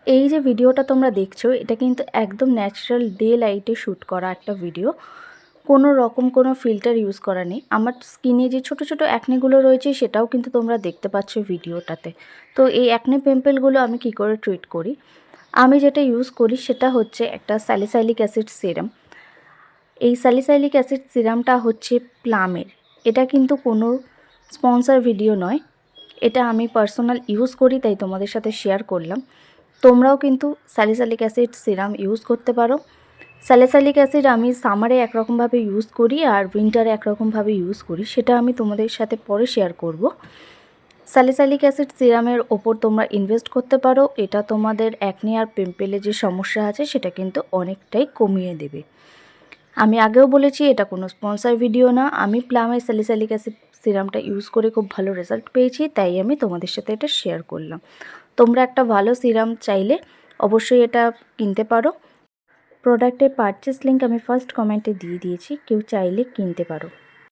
এই যে ভিডিওটা তোমরা দেখছো এটা কিন্তু একদম ন্যাচারাল ডে লাইটে শ্যুট করা একটা ভিডিও। কোনো রকম কোনো ফিল্টার ইউজ করা নেই। আমার স্কিনে যে ছোট ছোট অ্যাকনেগুলো রয়েছে সেটাও কিন্তু তোমরা দেখতে পাচ্ছ ভিডিওটাতে। তো এই অ্যাকনে পিম্পলগুলো আমি কি করে ট্রিট করি, আমি যেটা ইউজ করি সেটা হচ্ছে একটা স্যালিসাইলিক অ্যাসিড সিরাম। এই স্যালিসাইলিক অ্যাসিড সিরামটা হচ্ছে প্লামের। এটা কিন্তু কোনো স্পন্সর ভিডিও নয়, এটা আমি পার্সোনাল ইউজ করি তাই তোমাদের সাথে শেয়ার করলাম। তোমরাও কিন্তু স্যালিসাইলিক অ্যাসিড সিরাম ইউজ করতে পারো। স্যালিসাইলিক অ্যাসিড আমি সামারে একরকমভাবে ইউজ করি আর উইন্টারে একরকমভাবে ইউজ করি, সেটা আমি তোমাদের সাথে পরে শেয়ার করব। স্যালিসাইলিক অ্যাসিড সিরামের ওপর তোমরা ইনভেস্ট করতে পারো, এটা তোমাদের অ্যাকনে আর পিম্পলে যে সমস্যা আছে সেটা কিন্তু অনেকটাই কমিয়ে দেবে। আমি আগেও বলেছি এটা কোনো স্পন্সর ভিডিও না, আমি প্লামের স্যালিসাইলিক অ্যাসিড সিরামটা ইউজ করে খুব ভালো রেজাল্ট পেয়েছি তাই আমি তোমাদের সাথে এটা শেয়ার করলাম। তোমরা একটা ভালো সিরাম চাইলে অবশ্যই এটা কিনতে পারো। প্রোডাক্টের পারচেস লিঙ্ক আমি ফার্স্ট কমেন্টে দিয়ে দিয়েছি, কেউ চাইলে কিনতে পারো।